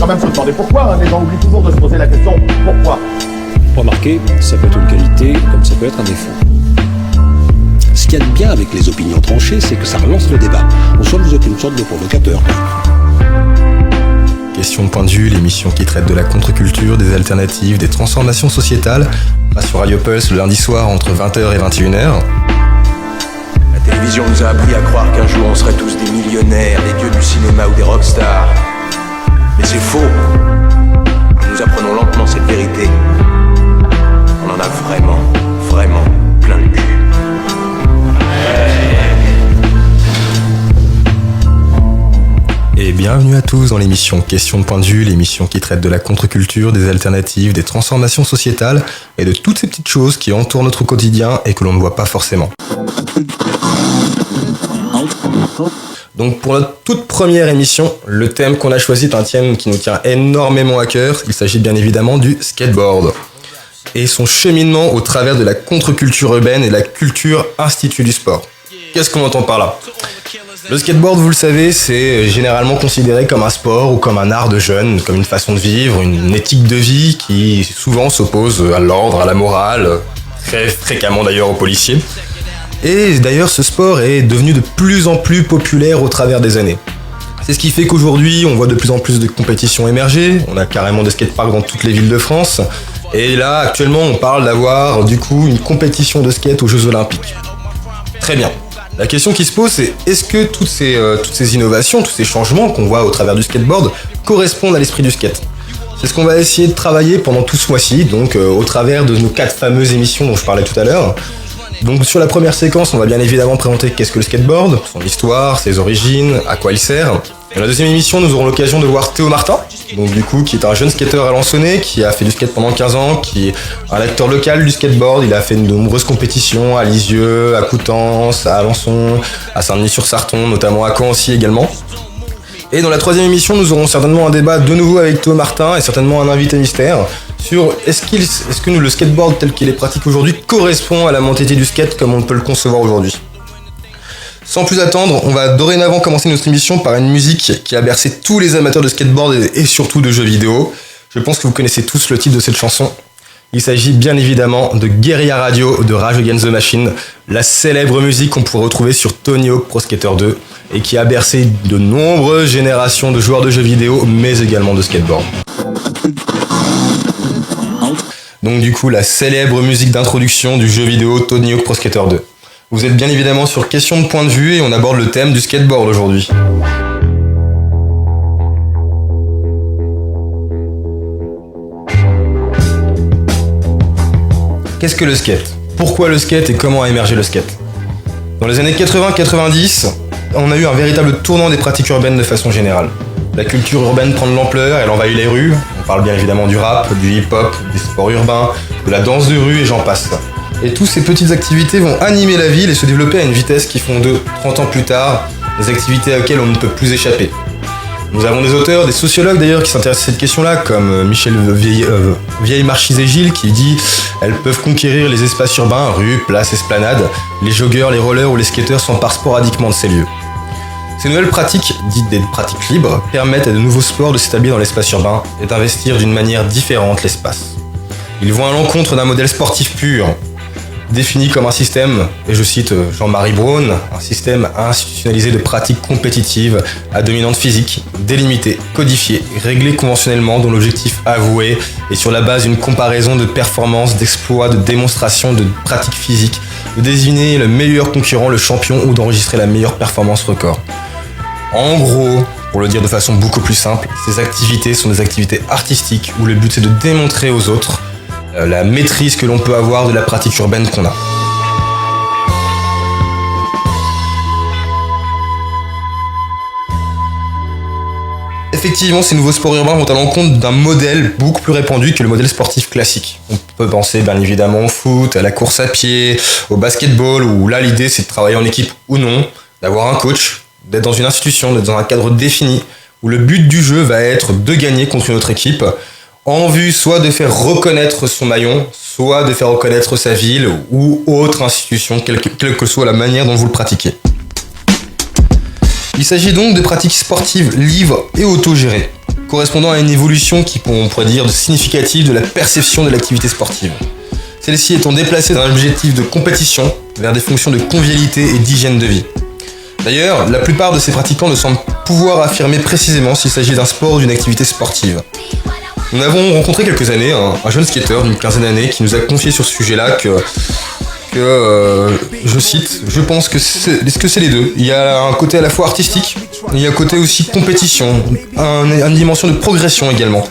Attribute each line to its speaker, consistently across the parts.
Speaker 1: même se demander pourquoi, hein. Les gens oublient toujours de se poser la question pourquoi.
Speaker 2: Remarquez, ça peut être une qualité comme ça peut être un défaut. Ce qu'il y a de bien avec les opinions tranchées, c'est que ça relance le débat. En somme, vous êtes une sorte de provocateur.
Speaker 3: Question de point de vue, l'émission qui traite de la contre-culture, des alternatives, des transformations sociétales, passe sur Radio Pulse le lundi soir entre 20h et 21h.
Speaker 4: La télévision nous a appris à croire qu'un jour on serait tous des millionnaires, des dieux du cinéma ou des rockstars. Mais c'est faux. Nous apprenons lentement cette vérité. On en a vraiment, vraiment plein le cul.
Speaker 3: Et bienvenue à tous dans l'émission Question de point de vue, l'émission qui traite de la contre-culture, des alternatives, des transformations sociétales et de toutes ces petites choses qui entourent notre quotidien et que l'on ne voit pas forcément. Donc pour notre toute première émission, le thème qu'on a choisi est un thème qui nous tient énormément à cœur. Il s'agit bien évidemment du skateboard et son cheminement au travers de la contre-culture urbaine et de la culture institut du sport. Qu'est-ce qu'on entend par là ? Le skateboard, vous le savez, c'est généralement considéré comme un sport ou comme un art de jeunes, comme une façon de vivre, une éthique de vie qui souvent s'oppose à l'ordre, à la morale, très fréquemment d'ailleurs aux policiers. Et d'ailleurs, ce sport est devenu de plus en plus populaire au travers des années. C'est ce qui fait qu'aujourd'hui, on voit de plus en plus de compétitions émerger, on a carrément des skateparks dans toutes les villes de France, et là, actuellement, on parle d'avoir du coup une compétition de skate aux Jeux Olympiques. Très bien. La question qui se pose, c'est est-ce que toutes ces innovations, tous ces changements qu'on voit au travers du skateboard correspondent à l'esprit du skate ? C'est ce qu'on va essayer de travailler pendant tout ce mois-ci, donc au travers de nos 4 fameuses émissions dont je parlais tout à l'heure. Donc sur la première séquence, on va bien évidemment présenter qu'est-ce que le skateboard, son histoire, ses origines, à quoi il sert. Dans la deuxième émission, nous aurons l'occasion de voir Théo Martin, donc du coup qui est un jeune skateur alençonné, qui a fait du skate pendant 15 ans, qui est un acteur local du skateboard. Il a fait de nombreuses compétitions à Lisieux, à Coutances, à Alençon, à Saint-Denis-sur-Sarton, notamment à Caen aussi également. Et dans la troisième émission, nous aurons certainement un débat de nouveau avec Théo Martin et certainement un invité mystère sur est-ce que le skateboard tel qu'il est pratiqué aujourd'hui correspond à la mentalité du skate comme on peut le concevoir aujourd'hui. Sans plus attendre, on va dorénavant commencer notre émission par une musique qui a bercé tous les amateurs de skateboard et surtout de jeux vidéo. Je pense que vous connaissez tous le titre de cette chanson. Il s'agit bien évidemment de Guerrilla Radio de Rage Against the Machine, la célèbre musique qu'on pourrait retrouver sur Tony Hawk Pro Skater 2 et qui a bercé de nombreuses générations de joueurs de jeux vidéo mais également de skateboard. Donc du coup, la célèbre musique d'introduction du jeu vidéo Tony Hawk Pro Skater 2. Vous êtes bien évidemment sur Question de point de vue et on aborde le thème du skateboard aujourd'hui. Qu'est-ce que le skate ? Pourquoi le skate et comment a émergé le skate ? Dans les années 80-90, on a eu un véritable tournant des pratiques urbaines de façon générale. La culture urbaine prend de l'ampleur, elle envahit les rues. On parle bien évidemment du rap, du hip-hop, des sports urbains, de la danse de rue et j'en passe. Et toutes ces petites activités vont animer la ville et se développer à une vitesse qui font de 30 ans plus tard des activités auxquelles on ne peut plus échapper. Nous avons des auteurs, des sociologues d'ailleurs qui s'intéressent à cette question-là, comme Michel Vieille-Marchis-Gilles qui dit « Elles peuvent conquérir les espaces urbains, rues, places, esplanades. Les joggeurs, les rollers ou les skateurs s'emparent sporadiquement de ces lieux. » Ces nouvelles pratiques, dites des pratiques libres, permettent à de nouveaux sports de s'établir dans l'espace urbain et d'investir d'une manière différente l'espace. Ils vont à l'encontre d'un modèle sportif pur, défini comme un système, et je cite Jean-Marie Braun, un système institutionnalisé de pratiques compétitives à dominante physique, délimitées, codifiées, réglées conventionnellement, dont l'objectif avoué est sur la base d'une comparaison de performances, d'exploits, de démonstrations, de pratiques physiques, de désigner le meilleur concurrent, le champion, ou d'enregistrer la meilleure performance record. En gros, pour le dire de façon beaucoup plus simple, ces activités sont des activités artistiques où le but c'est de démontrer aux autres la maîtrise que l'on peut avoir de la pratique urbaine qu'on a. Effectivement, ces nouveaux sports urbains vont à l'encontre d'un modèle beaucoup plus répandu que le modèle sportif classique. On peut penser bien évidemment au foot, à la course à pied, au basketball, où là l'idée c'est de travailler en équipe ou non, d'avoir un coach, d'être dans une institution, d'être dans un cadre défini, où le but du jeu va être de gagner contre une autre équipe, en vue soit de faire reconnaître son maillon, soit de faire reconnaître sa ville ou autre institution, quelle que soit la manière dont vous le pratiquez. Il s'agit donc de pratiques sportives libres et autogérées. correspondant à une évolution qui, on pourrait dire, significative de la perception de l'activité sportive. Celle-ci étant déplacée d'un objectif de compétition vers des fonctions de convivialité et d'hygiène de vie. D'ailleurs, la plupart de ces pratiquants ne semblent pouvoir affirmer précisément s'il s'agit d'un sport ou d'une activité sportive. Nous avons rencontré quelques années un jeune skateur d'une quinzaine d'années qui nous a confié sur ce sujet-là que je cite, je pense que c'est les deux. Il y a un côté à la fois artistique, il y a un côté aussi compétition, une dimension de progression également.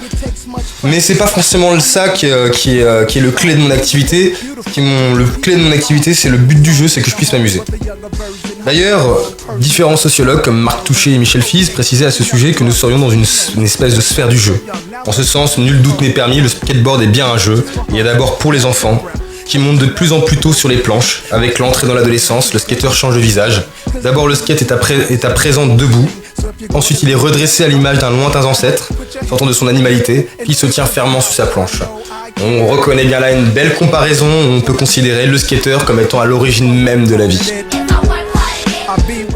Speaker 3: Mais c'est pas forcément ça qui est le clé de mon activité. Le clé de mon activité, c'est le but du jeu, c'est que je puisse m'amuser. D'ailleurs, différents sociologues comme Marc Touchet et Michel Fize précisaient à ce sujet que nous serions dans une espèce de sphère du jeu. En ce sens, nul doute n'est permis, le skateboard est bien un jeu. Il y a d'abord pour les enfants, qui monte de plus en plus tôt sur les planches. Avec l'entrée dans l'adolescence, le skateur change de visage. D'abord, le skate est à présent debout. Ensuite, il est redressé à l'image d'un lointain ancêtre, sortant de son animalité, puis il se tient fermement sur sa planche. On reconnaît bien là une belle comparaison, on peut considérer le skateur comme étant à l'origine même de la vie.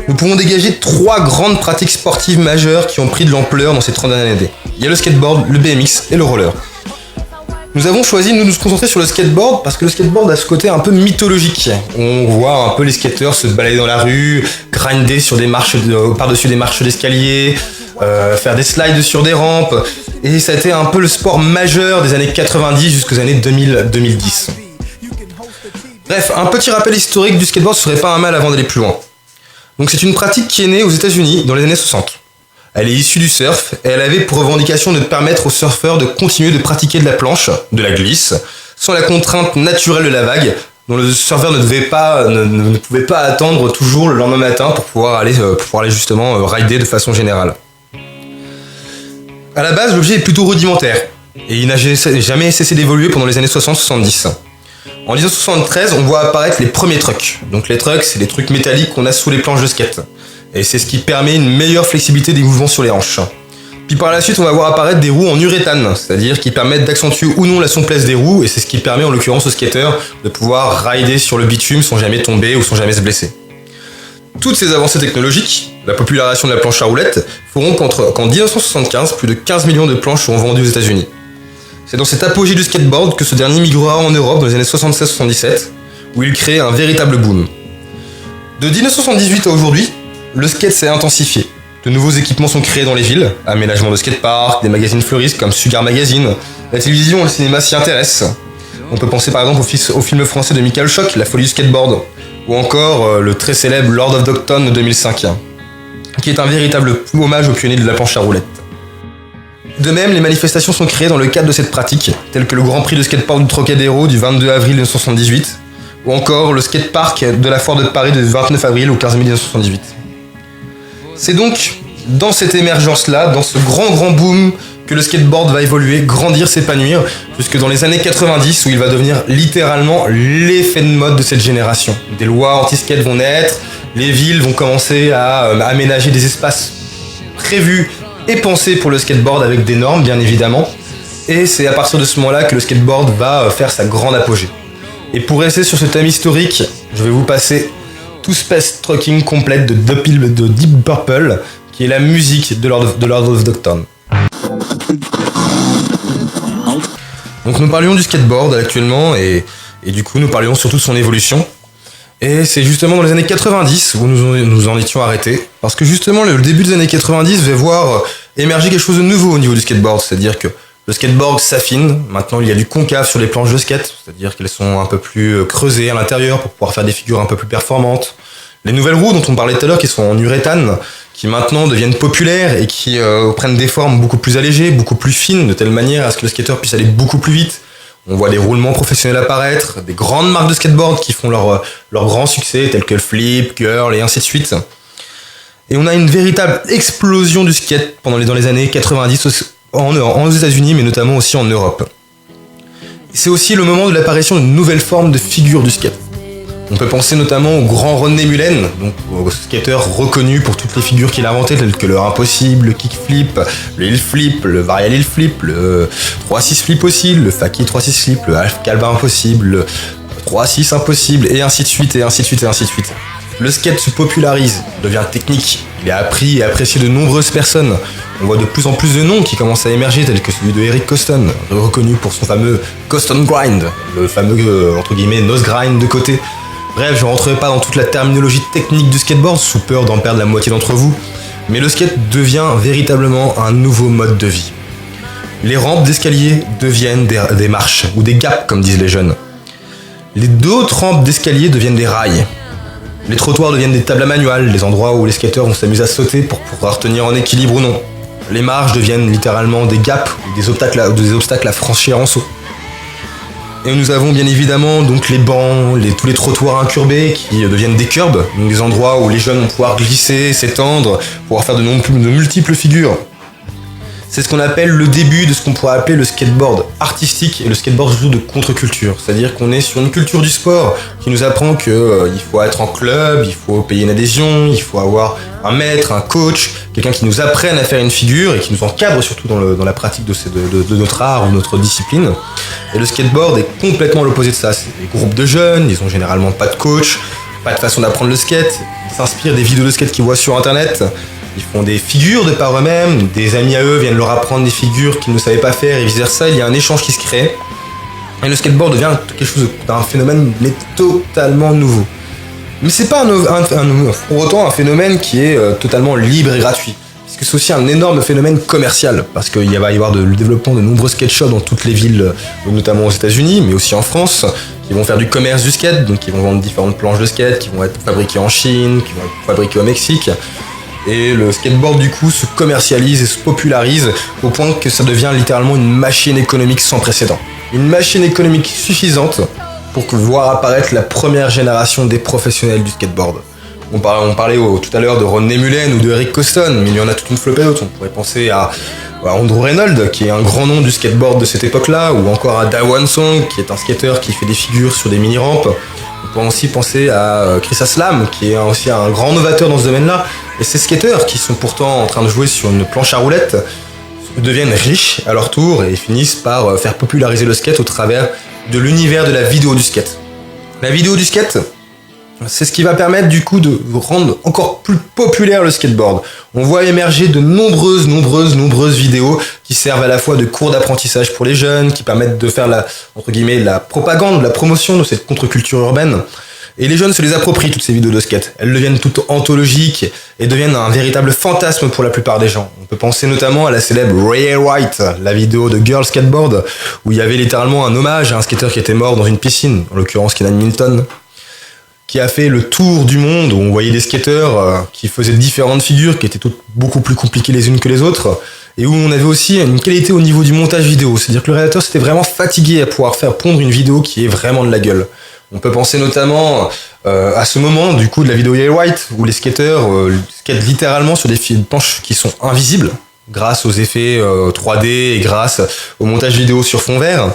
Speaker 3: Nous pouvons dégager 3 grandes pratiques sportives majeures qui ont pris de l'ampleur dans ces 30 dernières années. Il y a le skateboard, le BMX et le roller. Nous avons choisi de nous concentrer sur le skateboard parce que le skateboard a ce côté un peu mythologique. On voit un peu les skateurs se balader dans la rue, grinder sur des marches par-dessus des marches d'escalier, faire des slides sur des rampes. Et ça a été un peu le sport majeur des années 90 jusqu'aux années 2010. Bref, un petit rappel historique du skateboard serait pas un mal avant d'aller plus loin. Donc c'est une pratique qui est née aux États-Unis dans les années 60. Elle est issue du surf et elle avait pour revendication de permettre aux surfeurs de continuer de pratiquer de la planche, de la glisse, sans la contrainte naturelle de la vague, dont le surfeur ne pouvait pas attendre toujours le lendemain matin pour pouvoir aller justement rider de façon générale. À la base, l'objet est plutôt rudimentaire et il n'a jamais cessé d'évoluer pendant les années 60-70. En 1973, on voit apparaître les premiers trucks. Donc les trucks, c'est les trucs métalliques qu'on a sous les planches de skate. Et c'est ce qui permet une meilleure flexibilité des mouvements sur les hanches. Puis par la suite, on va voir apparaître des roues en uréthane, c'est-à-dire qui permettent d'accentuer ou non la souplesse des roues, et c'est ce qui permet en l'occurrence aux skateurs de pouvoir rider sur le bitume sans jamais tomber ou sans jamais se blesser. Toutes ces avancées technologiques, la popularisation de la planche à roulettes, feront qu'en 1975, plus de 15 millions de planches seront vendues aux États-Unis. C'est dans cet apogée du skateboard que ce dernier migrera en Europe dans les années 76-77, où il crée un véritable boom. De 1978 à aujourd'hui, le skate s'est intensifié. De nouveaux équipements sont créés dans les villes, aménagement de skateparks, des magazines fleuristes comme Sugar Magazine. La télévision et le cinéma s'y intéressent. On peut penser par exemple au film français de Michael Schock, La folie du skateboard, ou encore le très célèbre Lord of Dogtown de 2005, qui est un véritable hommage aux pionniers de la planche à roulettes. De même, les manifestations sont créées dans le cadre de cette pratique, telles que le Grand Prix de skatepark du Trocadéro du 22 avril 1978, ou encore le skatepark de la Foire de Paris du 29 avril au 15 mai 1978. C'est donc dans cette émergence-là, dans ce grand boom, que le skateboard va évoluer, grandir, s'épanouir, jusque dans les années 90 où il va devenir littéralement l'effet de mode de cette génération. Des lois anti-skate vont naître, les villes vont commencer à aménager des espaces prévus et pensés pour le skateboard avec des normes bien évidemment, et c'est à partir de ce moment-là que le skateboard va faire sa grande apogée. Et pour rester sur ce thème historique, je vais vous passer Two Space Trucking complète de Deep Purple, qui est la musique de Lord of Dogtown. Donc nous parlions du skateboard actuellement et du coup nous parlions surtout de son évolution. Et c'est justement dans les années 90 où nous en étions arrêtés, parce que justement le début des années 90 va voir émerger quelque chose de nouveau au niveau du skateboard, c'est-à-dire que le skateboard s'affine, maintenant il y a du concave sur les planches de skate, c'est-à-dire qu'elles sont un peu plus creusées à l'intérieur pour pouvoir faire des figures un peu plus performantes. Les nouvelles roues dont on parlait tout à l'heure, qui sont en uréthane, qui maintenant deviennent populaires et qui prennent des formes beaucoup plus allégées, beaucoup plus fines, de telle manière à ce que le skateur puisse aller beaucoup plus vite. On voit des roulements professionnels apparaître, des grandes marques de skateboard qui font leur grand succès, tels que Flip, Girl et ainsi de suite. Et on a une véritable explosion du skate dans les années 90 aux États-Unis, mais notamment aussi en Europe. C'est aussi le moment de l'apparition d'une nouvelle forme de figure du skate. On peut penser notamment au grand Rodney Mullen, donc au skateur reconnu pour toutes les figures qu'il a inventées, telles que le impossible, le kickflip, le hill flip, le varial hill flip, le 3-6 flip aussi, le fakie 3-6 flip, le half calba impossible, le 3-6 impossible, et ainsi de suite, et ainsi de suite, et ainsi de suite. Le skate se popularise, devient technique, il est appris et apprécié de nombreuses personnes. On voit de plus en plus de noms qui commencent à émerger, tels que celui de Eric Coston, reconnu pour son fameux Coston Grind, le fameux entre guillemets nose grind de côté. Bref, je ne rentrerai pas dans toute la terminologie technique du skateboard, sous peur d'en perdre la moitié d'entre vous, mais le skate devient véritablement un nouveau mode de vie. Les rampes d'escalier deviennent des marches, ou des gaps comme disent les jeunes. Les d'autres rampes d'escalier deviennent des rails. Les trottoirs deviennent des tables à manuel, les endroits où les skateurs vont s'amuser à sauter pour pouvoir tenir en équilibre ou non. Les marches deviennent littéralement des gaps ou des obstacles à franchir en saut. Et nous avons bien évidemment donc les bancs, tous les trottoirs incurvés qui deviennent des curbs, donc des endroits où les jeunes vont pouvoir glisser, s'étendre, pouvoir faire de multiples figures. C'est ce qu'on appelle le début de ce qu'on pourrait appeler le skateboard artistique et le skateboard surtout de contre-culture. C'est-à-dire qu'on est sur une culture du sport qui nous apprend qu'il faut être en club, il faut payer une adhésion, il faut avoir un maître, un coach, quelqu'un qui nous apprenne à faire une figure et qui nous encadre surtout dans la pratique de notre art ou notre discipline. Et le skateboard est complètement l'opposé de ça. C'est des groupes de jeunes, ils ont généralement pas de coach, pas de façon d'apprendre le skate, ils s'inspirent des vidéos de skate qu'ils voient sur internet. Ils font des figures de par eux-mêmes, des amis à eux viennent leur apprendre des figures qu'ils ne savaient pas faire et vice-versa, il y a un échange qui se crée. Et le skateboard devient quelque chose d'un phénomène mais totalement nouveau. Mais c'est pas pour autant un phénomène qui est totalement libre et gratuit. Puisque c'est aussi un énorme phénomène commercial, parce qu'il va y avoir le développement de nombreux skate shops dans toutes les villes, notamment aux États-Unis, mais aussi en France, qui vont faire du commerce du skate, donc qui vont vendre différentes planches de skate, qui vont être fabriquées en Chine, qui vont être fabriquées au Mexique. Et le skateboard du coup se commercialise et se popularise au point que ça devient littéralement une machine économique sans précédent. Une machine économique suffisante pour voir apparaître la première génération des professionnels du skateboard. On parlait tout à l'heure de Rodney Mullen ou de Eric Coston, mais il y en a toute une flopée d'autres. On pourrait penser à Andrew Reynolds, qui est un grand nom du skateboard de cette époque-là, ou encore à Dawan Song, qui est un skateur qui fait des figures sur des mini-rampes. On peut aussi penser à Chris Aslam, qui est aussi un grand novateur dans ce domaine-là. Et ces skateurs, qui sont pourtant en train de jouer sur une planche à roulettes, deviennent riches à leur tour et finissent par faire populariser le skate au travers de l'univers de la vidéo du skate. La vidéo du skate, c'est ce qui va permettre du coup de rendre encore plus populaire le skateboard. On voit émerger de nombreuses vidéos qui servent à la fois de cours d'apprentissage pour les jeunes, qui permettent de faire la propagande, la promotion de cette contre-culture urbaine. Et les jeunes se les approprient, toutes ces vidéos de skate. Elles deviennent toutes anthologiques et deviennent un véritable fantasme pour la plupart des gens. On peut penser notamment à la célèbre Ray White, la vidéo de Girl Skateboard, où il y avait littéralement un hommage à un skateur qui était mort dans une piscine, en l'occurrence Kenan Milton, qui a fait le tour du monde, où on voyait des skateurs qui faisaient différentes figures, qui étaient toutes beaucoup plus compliquées les unes que les autres, et où on avait aussi une qualité au niveau du montage vidéo. C'est-à-dire que le réalisateur s'était vraiment fatigué à pouvoir faire pondre une vidéo qui est vraiment de la gueule. On peut penser notamment à ce moment du coup de la vidéo Ray White, où les skateurs skatent littéralement sur des planches qui sont invisibles, grâce aux effets 3D et grâce au montage vidéo sur fond vert,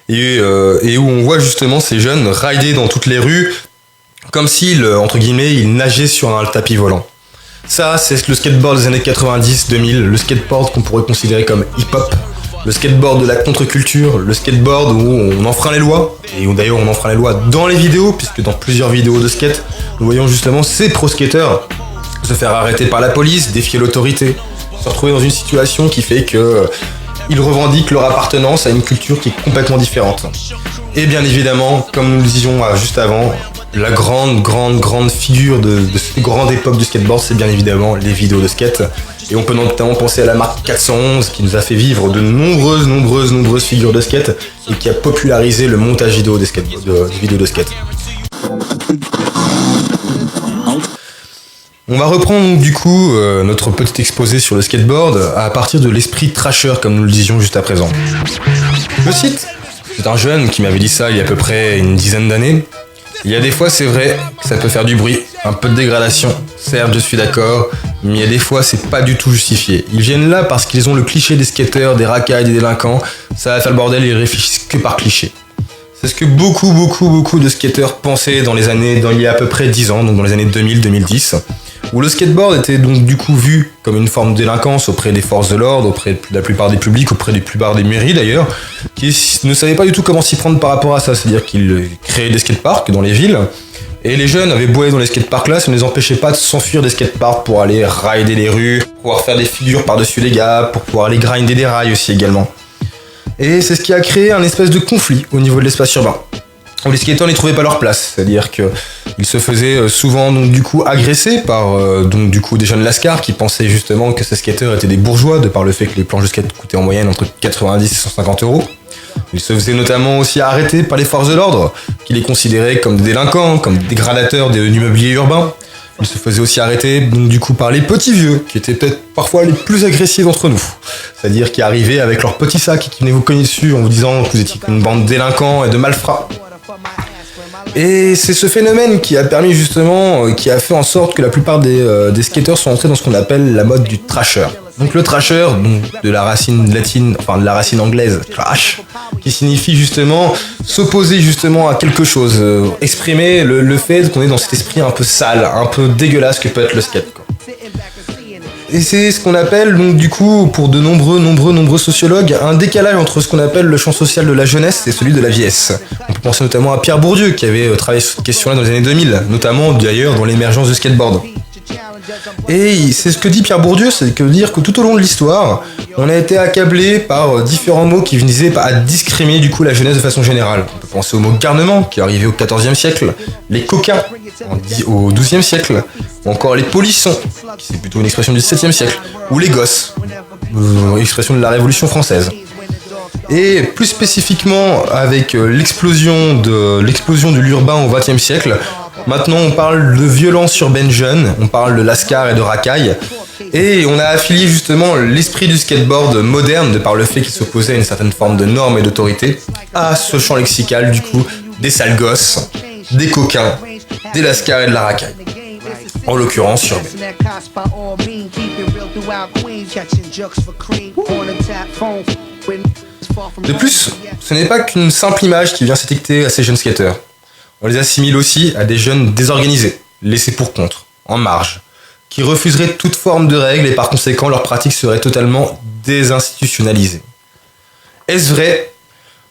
Speaker 3: et où on voit justement ces jeunes rider dans toutes les rues, comme s'ils, entre guillemets, ils nageaient sur un tapis volant. Ça, c'est le skateboard des années 90-2000, le skateboard qu'on pourrait considérer comme hip-hop, le skateboard de la contre-culture, le skateboard où on enfreint les lois, et où d'ailleurs on enfreint les lois dans les vidéos, puisque dans plusieurs vidéos de skate, nous voyons justement ces pro-skateurs se faire arrêter par la police, défier l'autorité, se retrouver dans une situation qui fait que ils revendiquent leur appartenance à une culture qui est complètement différente. Et bien évidemment, comme nous le disions juste avant, la grande figure de cette grande époque du skateboard, c'est bien évidemment les vidéos de skate. Et on peut notamment penser à la marque 411 qui nous a fait vivre de nombreuses figures de skate et qui a popularisé le montage vidéo des vidéos de skate. On va reprendre du coup notre petit exposé sur le skateboard à partir de l'esprit trasher comme nous le disions juste à présent. Je cite, c'est un jeune qui m'avait dit ça il y a à peu près une dizaine d'années. Il y a des fois, c'est vrai, que ça peut faire du bruit, un peu de dégradation. Certes, je suis d'accord, mais il y a des fois, c'est pas du tout justifié. Ils viennent là parce qu'ils ont le cliché des skateurs, des racailles, des délinquants. Ça va faire le bordel, ils réfléchissent que par cliché. C'est ce que beaucoup de skateurs pensaient il y a à peu près 10 ans, donc dans les années 2000-2010, où le skateboard était donc du coup vu comme une forme de délinquance auprès des forces de l'ordre, auprès de la plupart des publics, auprès des plupart des mairies d'ailleurs, qui ne savaient pas du tout comment s'y prendre par rapport à ça. C'est-à-dire qu'ils créaient des skateparks dans les villes, Et les jeunes avaient beau aller dans les skateparks là, ça ne les empêchait pas de s'enfuir des skateparks pour aller rider les rues, pour pouvoir faire des figures par-dessus les gars, pour pouvoir aller grinder des rails aussi également. Et c'est ce qui a créé un espèce de conflit au niveau de l'espace urbain, où les skateurs n'y trouvaient pas leur place, c'est-à-dire qu'ils se faisaient souvent donc du coup agresser par donc du coup des jeunes lascars qui pensaient justement que ces skateurs étaient des bourgeois de par le fait que les planches de skate coûtaient en moyenne entre 90 et 150 euros. Ils se faisaient notamment aussi arrêter par les forces de l'ordre, qui les considéraient comme des délinquants, comme des dégradateurs du mobilier urbain. Ils se faisaient aussi arrêter donc du coup par les petits vieux, qui étaient peut-être parfois les plus agressifs d'entre nous. C'est-à-dire qui arrivaient avec leur petit sac et qui venaient vous cogner dessus en vous disant que vous étiez une bande de délinquants et de malfrats. Et c'est ce phénomène qui a permis justement, qui a fait en sorte que la plupart des skateurs sont entrés dans ce qu'on appelle la mode du trasher. Donc le trasher, donc de la racine latine, enfin de la racine anglaise, trash, qui signifie justement s'opposer justement à quelque chose, exprimer le fait qu'on est dans cet esprit un peu sale, un peu dégueulasse que peut être le skate, quoi. Et c'est ce qu'on appelle, donc du coup, pour de nombreux sociologues, un décalage entre ce qu'on appelle le champ social de la jeunesse et celui de la vieillesse. On peut penser notamment à Pierre Bourdieu, qui avait travaillé sur cette question-là dans les années 2000, notamment d'ailleurs dans l'émergence du skateboard. Et c'est ce que dit Pierre Bourdieu, c'est que dire que tout au long de l'histoire, on a été accablé par différents mots qui visaient à discriminer du coup la jeunesse de façon générale. On peut penser au mot garnement, qui est arrivé au XIVe siècle, les coquins, au XIIe siècle, ou encore les polissons, qui c'est plutôt une expression du XVIIe siècle, ou les gosses, expression de la Révolution française. Et plus spécifiquement avec l'explosion de l'urbain au XXe siècle, maintenant on parle de violence urbaine jeune, on parle de lascar et de racaille, et on a affilié justement l'esprit du skateboard moderne, de par le fait qu'il s'opposait à une certaine forme de norme et d'autorité, à ce champ lexical du coup des sales gosses, des coquins, des lascars et de la racaille. En l'occurrence urbaine. De plus, ce n'est pas qu'une simple image qui vient s'étiqueter à ces jeunes skateurs. On les assimile aussi à des jeunes désorganisés, laissés pour compte, en marge, qui refuseraient toute forme de règles et par conséquent leur pratique serait totalement désinstitutionnalisée. Est-ce vrai ?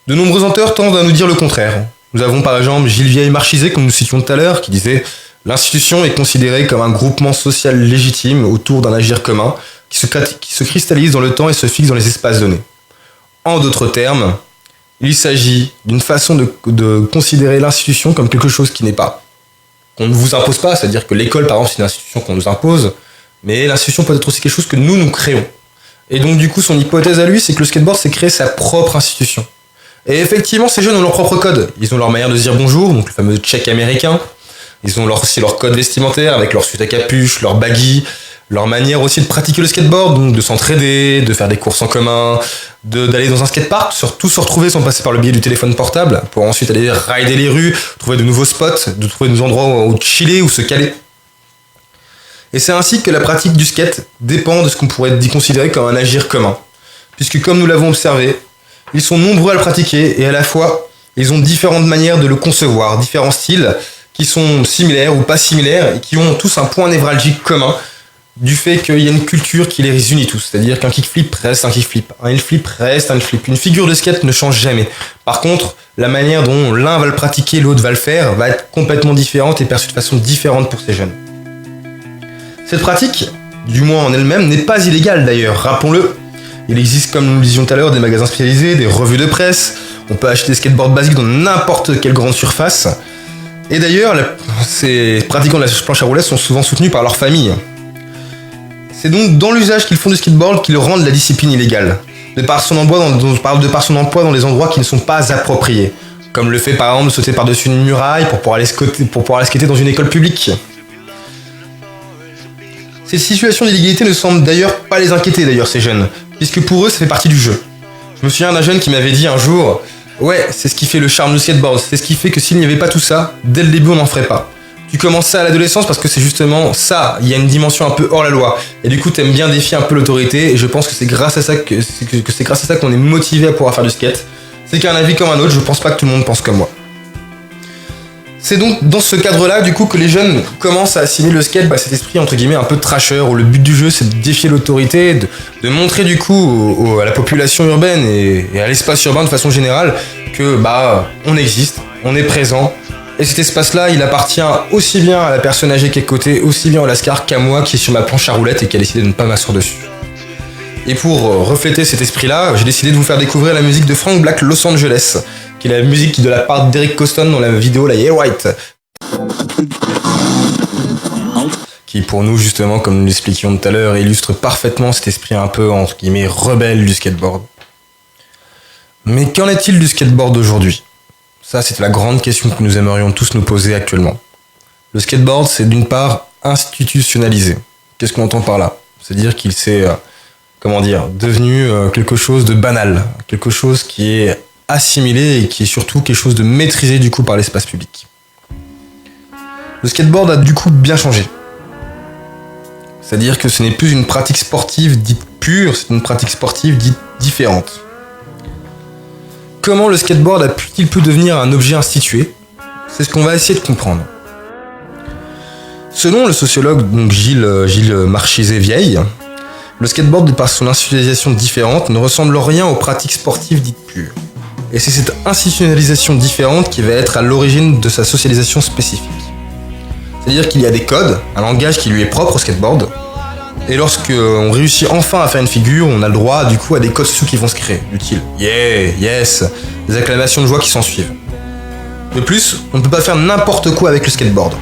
Speaker 3: De nombreux auteurs tendent à nous dire le contraire. Nous avons par exemple Gilles Vieille-Marchizet, comme nous citions tout à l'heure, qui disait « L'institution est considérée comme un groupement social légitime autour d'un agir commun qui se cristallise dans le temps et se fixe dans les espaces donnés. » En d'autres termes, il s'agit d'une façon de considérer l'institution comme quelque chose qui n'est pas, qu'on ne vous impose pas, c'est-à-dire que l'école par exemple c'est une institution qu'on nous impose, mais l'institution peut être aussi quelque chose que nous créons. Et donc du coup son hypothèse à lui c'est que le skateboard c'est créer sa propre institution. Et effectivement ces jeunes ont leur propre code, ils ont leur manière de se dire bonjour, donc le fameux check américain, ils ont aussi leur code vestimentaire avec leur suite à capuche, leur baggy, leur manière aussi de pratiquer le skateboard, donc de s'entraider, de faire des courses en commun, d'aller dans un skatepark, surtout se retrouver sans passer par le biais du téléphone portable, pour ensuite aller rider les rues, trouver de nouveaux spots, de trouver des endroits où chiller ou se caler. Et c'est ainsi que la pratique du skate dépend de ce qu'on pourrait considérer comme un agir commun. Puisque comme nous l'avons observé, ils sont nombreux à le pratiquer et à la fois, ils ont différentes manières de le concevoir, différents styles qui sont similaires ou pas similaires et qui ont tous un point névralgique commun du fait qu'il y a une culture qui les unit tous. C'est-à-dire qu'un kickflip reste un kickflip, un flip reste un flip. Une figure de skate ne change jamais. Par contre, la manière dont l'un va le pratiquer, l'autre va le faire, va être complètement différente et perçue de façon différente pour ces jeunes. Cette pratique, du moins en elle-même, n'est pas illégale d'ailleurs, rappelons-le. Il existe, comme nous le disions tout à l'heure, des magasins spécialisés, des revues de presse, on peut acheter des skateboards basiques dans n'importe quelle grande surface. Et d'ailleurs, ces pratiquants de la planche à roulettes sont souvent soutenus par leur famille. C'est donc dans l'usage qu'ils font du skateboard qu'ils rendent la discipline illégale, de par son emploi dans des endroits qui ne sont pas appropriés, comme le fait par exemple de sauter par-dessus une muraille pour pouvoir aller skater dans une école publique. Ces situations d'illégalité ne semblent d'ailleurs pas les inquiéter ces jeunes, puisque pour eux ça fait partie du jeu. Je me souviens d'un jeune qui m'avait dit un jour « Ouais, c'est ce qui fait le charme du skateboard, c'est ce qui fait que s'il n'y avait pas tout ça, dès le début on n'en ferait pas. Tu commences ça à l'adolescence parce que c'est justement ça, il y a une dimension un peu hors la loi. Et du coup t'aimes bien défier un peu l'autorité et je pense que c'est grâce à ça qu'on est motivé à pouvoir faire du skate. C'est qu'un avis comme un autre, je pense pas que tout le monde pense comme moi. » C'est donc dans ce cadre-là, du coup, que les jeunes commencent à assimiler le skate, cet esprit entre guillemets un peu trasher, où le but du jeu c'est de défier l'autorité, de montrer du coup à la population urbaine et à l'espace urbain de façon générale que on existe, on est présent Et cet espace-là, il appartient aussi bien à la personne âgée qui est côté, aussi bien au Lascar qu'à moi qui est sur ma planche à roulettes et qui a décidé de ne pas m'asseoir dessus. Et pour refléter cet esprit-là, j'ai décidé de vous faire découvrir la musique de Frank Black Los Angeles, qui est la musique de la part d'Eric Coston dans la vidéo La Yeah White. Qui pour nous justement, comme nous l'expliquions tout à l'heure, illustre parfaitement cet esprit un peu entre guillemets rebelle du skateboard. Mais qu'en est-il du skateboard d'aujourd'hui ? Ça, c'est la grande question que nous aimerions tous nous poser actuellement. Le skateboard, c'est d'une part institutionnalisé. Qu'est-ce qu'on entend par là ? C'est-à-dire qu'il s'est, devenu quelque chose de banal, quelque chose qui est assimilé et qui est surtout quelque chose de maîtrisé du coup par l'espace public. Le skateboard a du coup bien changé. C'est-à-dire que ce n'est plus une pratique sportive dite pure, c'est une pratique sportive dite différente. Comment le skateboard a-t-il pu devenir un objet institué ? C'est ce qu'on va essayer de comprendre. Selon le sociologue donc Gilles Marchizet-Vieille, le skateboard, par son institutionnalisation différente, ne ressemble en rien aux pratiques sportives dites pures. Et c'est cette institutionnalisation différente qui va être à l'origine de sa socialisation spécifique. C'est-à-dire qu'il y a des codes, un langage qui lui est propre au skateboard, et lorsque on réussit enfin à faire une figure, on a le droit du coup à des codes sociaux qui vont se créer, du style yeah, yes, des acclamations de joie qui s'en suivent. De plus, on ne peut pas faire n'importe quoi avec le skateboard.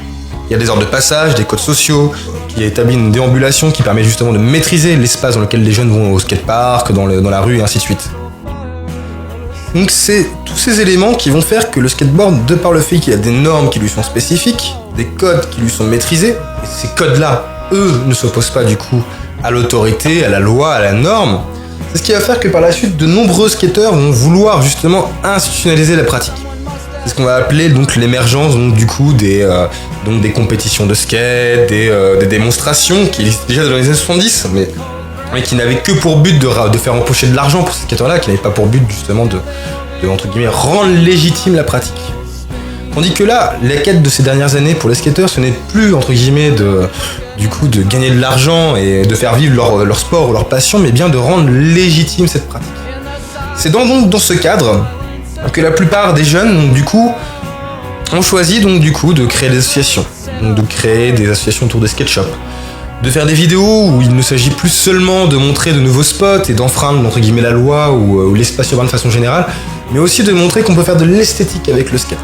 Speaker 3: Il y a des ordres de passage, des codes sociaux, qui établissent une déambulation qui permet justement de maîtriser l'espace dans lequel les jeunes vont au skatepark, dans la rue et ainsi de suite. Donc c'est tous ces éléments qui vont faire que le skateboard, de par le fait qu'il y a des normes qui lui sont spécifiques, des codes qui lui sont maîtrisés, et ces codes-là, eux, ne s'opposent pas du coup à l'autorité, à la loi, à la norme, c'est ce qui va faire que par la suite, de nombreux skateurs vont vouloir justement institutionnaliser la pratique. C'est ce qu'on va appeler donc l'émergence donc du coup des compétitions de skate, des démonstrations qui existent déjà dans les années 70, mais qui n'avaient que pour but de faire empocher de l'argent pour ces skateurs-là, qui n'avaient pas pour but justement de entre guillemets rendre légitime la pratique. Tandis que là, la quête de ces dernières années pour les skateurs, ce n'est plus entre guillemets de gagner de l'argent et de faire vivre leur sport ou leur passion, mais bien de rendre légitime cette pratique. C'est donc dans ce cadre que la plupart des jeunes, donc, du coup, ont choisi donc du coup de créer des associations, donc de créer des associations autour des skate shops, de faire des vidéos où il ne s'agit plus seulement de montrer de nouveaux spots et d'enfreindre entre guillemets la loi ou l'espace urbain de façon générale, mais aussi de montrer qu'on peut faire de l'esthétique avec le skate.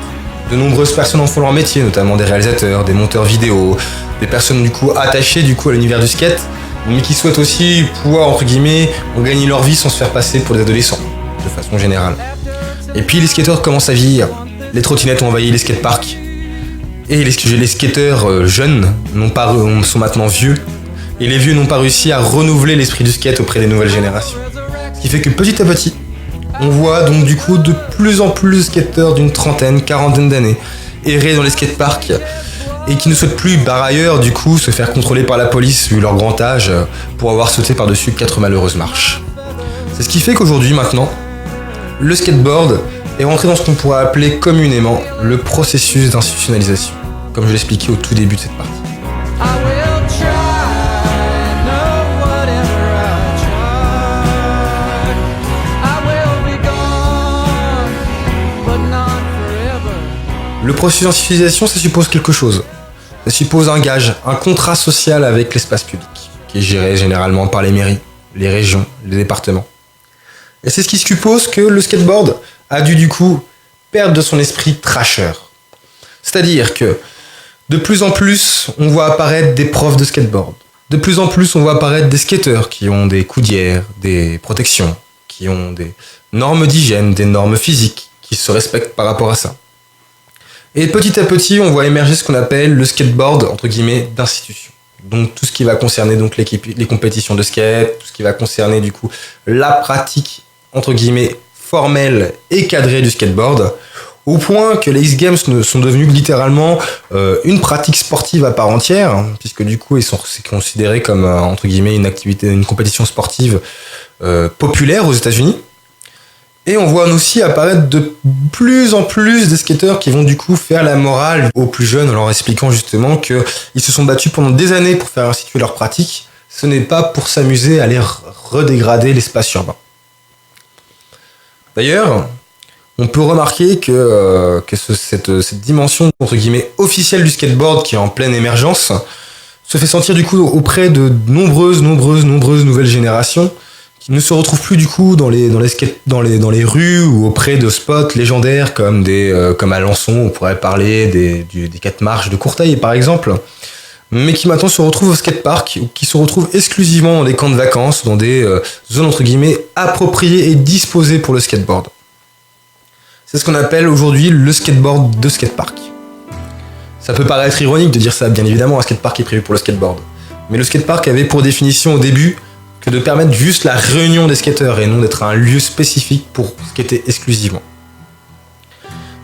Speaker 3: De nombreuses personnes en font leur métier, notamment des réalisateurs, des monteurs vidéo, des personnes du coup attachées du coup à l'univers du skate, mais qui souhaitent aussi pouvoir entre guillemets gagner leur vie sans se faire passer pour des adolescents, de façon générale. Et puis les skateurs commencent à vieillir, les trottinettes ont envahi les skateparks, et les skateurs jeunes sont maintenant vieux, et les vieux n'ont pas réussi à renouveler l'esprit du skate auprès des nouvelles générations. Ce qui fait que petit à petit, on voit donc du coup de plus en plus de skateurs d'une trentaine, quarantaine d'années errer dans les skateparks et qui ne souhaitent plus par ailleurs du coup se faire contrôler par la police vu leur grand âge pour avoir sauté par-dessus 4 malheureuses marches. C'est ce qui fait qu'aujourd'hui maintenant, le skateboard est rentré dans ce qu'on pourrait appeler communément le processus d'institutionnalisation, comme je l'expliquais au tout début de cette partie. Le processus d'institutionnalisation, ça suppose quelque chose. Ça suppose un gage, un contrat social avec l'espace public, qui est géré généralement par les mairies, les régions, les départements. Et c'est ce qui suppose que le skateboard a dû du coup perdre de son esprit trasher. C'est-à-dire que de plus en plus, on voit apparaître des profs de skateboard. De plus en plus, on voit apparaître des skateurs qui ont des coudières, des protections, qui ont des normes d'hygiène, des normes physiques, qui se respectent par rapport à ça. Et petit à petit, on voit émerger ce qu'on appelle le skateboard, entre guillemets, d'institution. Donc tout ce qui va concerner donc les compétitions de skate, tout ce qui va concerner du coup la pratique, entre guillemets, formelle et cadrée du skateboard, au point que les X-Games sont devenus littéralement une pratique sportive à part entière, puisque du coup c'est considéré comme, entre guillemets, une compétition sportive populaire aux États-Unis. Et on voit aussi apparaître de plus en plus des skateurs qui vont du coup faire la morale aux plus jeunes en leur expliquant justement qu'ils se sont battus pendant des années pour faire instituer leur pratique. Ce n'est pas pour s'amuser à aller redégrader l'espace urbain. D'ailleurs, on peut remarquer que cette dimension entre guillemets officielle du skateboard qui est en pleine émergence se fait sentir du coup auprès de nombreuses nouvelles générations qui ne se retrouvent plus du coup dans les rues ou auprès de spots légendaires comme Alençon, on pourrait parler des 4 marches de Courteil par exemple, mais qui maintenant se retrouvent au skatepark ou qui se retrouvent exclusivement dans des camps de vacances, dans des zones entre guillemets appropriées et disposées pour le skateboard. C'est ce qu'on appelle aujourd'hui le skateboard de skatepark. Ça peut paraître ironique de dire ça, bien évidemment, un skatepark est prévu pour le skateboard. Mais le skatepark avait pour définition au début que de permettre juste la réunion des skateurs et non d'être un lieu spécifique pour skater exclusivement.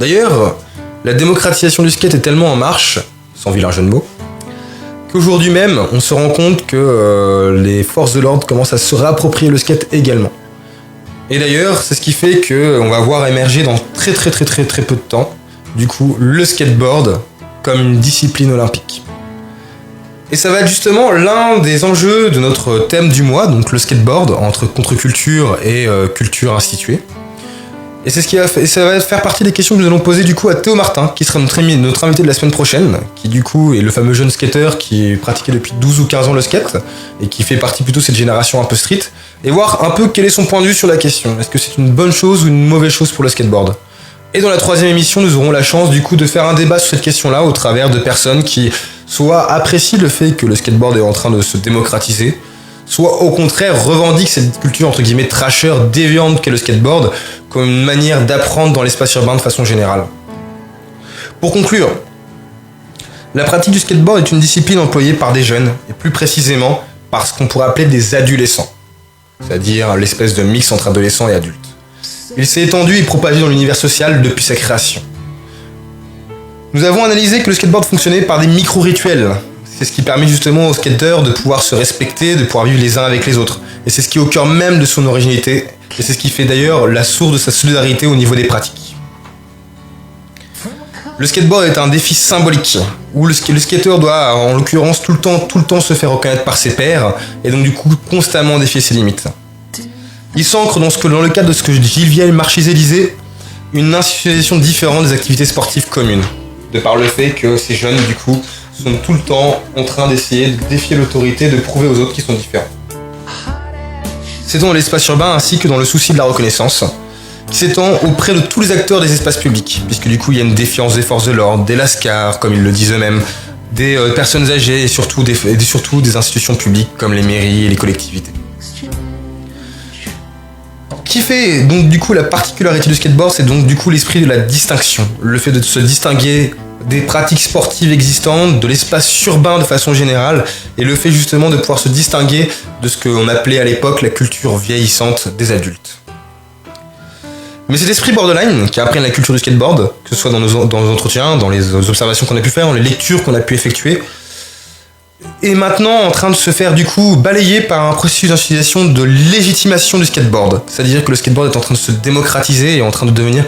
Speaker 3: D'ailleurs, la démocratisation du skate est tellement en marche, sans vilain jeu de mots, qu'aujourd'hui même, on se rend compte que les forces de l'ordre commencent à se réapproprier le skate également. Et d'ailleurs, c'est ce qui fait qu'on va voir émerger dans très peu de temps, du coup, le skateboard comme une discipline olympique. Et ça va être justement l'un des enjeux de notre thème du mois, donc le skateboard, entre contre-culture et culture instituée. Et c'est ça va faire partie des questions que nous allons poser du coup à Théo Martin, qui sera notre invité de la semaine prochaine, qui du coup est le fameux jeune skateur qui pratiquait depuis 12 ou 15 ans le skate, et qui fait partie plutôt de cette génération un peu street, et voir un peu quel est son point de vue sur la question. Est-ce que c'est une bonne chose ou une mauvaise chose pour le skateboard ? Et dans la 3e émission, nous aurons la chance du coup de faire un débat sur cette question-là au travers de personnes qui soit apprécient le fait que le skateboard est en train de se démocratiser, soit au contraire revendiquent cette culture entre guillemets trasher, déviante qu'est le skateboard, comme une manière d'apprendre dans l'espace urbain de façon générale. Pour conclure, la pratique du skateboard est une discipline employée par des jeunes, et plus précisément par ce qu'on pourrait appeler des adolescents, c'est-à-dire l'espèce de mix entre adolescents et adultes. Il s'est étendu et propagé dans l'univers social depuis sa création. Nous avons analysé que le skateboard fonctionnait par des micro-rituels. C'est ce qui permet justement aux skateurs de pouvoir se respecter, de pouvoir vivre les uns avec les autres. Et c'est ce qui est au cœur même de son originalité, et c'est ce qui fait d'ailleurs la source de sa solidarité au niveau des pratiques. Le skateboard est un défi symbolique, où le skateur doit, en l'occurrence, tout le temps se faire reconnaître par ses pairs, et donc du coup constamment défier ses limites. Il s'ancre dans le cadre de ce que Gilles Marchizet disait, une institutionnalisation différente des activités sportives communes, de par le fait que ces jeunes, du coup, sont tout le temps en train d'essayer de défier l'autorité, de prouver aux autres qu'ils sont différents. C'est dans l'espace urbain ainsi que dans le souci de la reconnaissance, qui s'étend auprès de tous les acteurs des espaces publics, puisque du coup il y a une défiance des forces de l'ordre, des lascars, comme ils le disent eux-mêmes, des personnes âgées et surtout des institutions publiques comme les mairies et les collectivités. Qui fait donc du coup la particularité du skateboard, c'est donc du coup l'esprit de la distinction, le fait de se distinguer des pratiques sportives existantes, de l'espace urbain de façon générale, et le fait justement de pouvoir se distinguer de ce qu'on appelait à l'époque la culture vieillissante des adultes. Mais cet esprit borderline qui apprenne la culture du skateboard, que ce soit dans nos entretiens, dans les observations qu'on a pu faire, dans les lectures qu'on a pu effectuer, est maintenant en train de se faire du coup balayer par un processus d'institution de légitimation du skateboard. C'est-à-dire que le skateboard est en train de se démocratiser et en train de devenir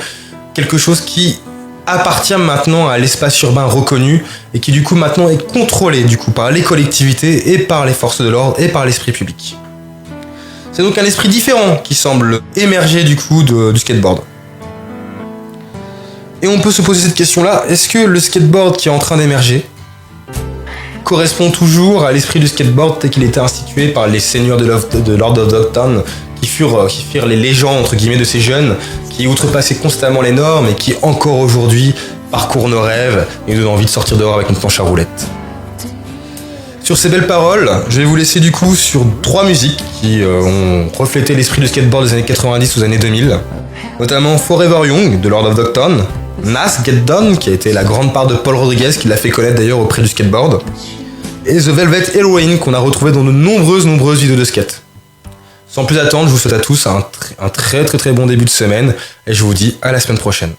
Speaker 3: quelque chose qui appartient maintenant à l'espace urbain reconnu et qui du coup maintenant est contrôlé du coup par les collectivités et par les forces de l'ordre et par l'esprit public. C'est donc un esprit différent qui semble émerger du coup du skateboard. Et on peut se poser cette question-là, est-ce que le skateboard qui est en train d'émerger correspond toujours à l'esprit du skateboard tel qu'il était institué par les seigneurs de Lord of Dogtown qui firent les légendes entre guillemets de ces jeunes qui outrepassaient constamment les normes et qui encore aujourd'hui parcourent nos rêves et nous donnent envie de sortir dehors avec une planche à roulettes. Sur ces belles paroles, je vais vous laisser du coup sur 3 musiques qui ont reflété l'esprit du skateboard des années 90 aux années 2000, notamment Forever Young de Lord of Dogtown, Nas Get Done qui a été la grande part de Paul Rodriguez qui l'a fait connaître d'ailleurs auprès du skateboard, et The Velvet Heroine qu'on a retrouvé dans de nombreuses vidéos de skate. Sans plus attendre, je vous souhaite à tous un très bon début de semaine et je vous dis à la semaine prochaine.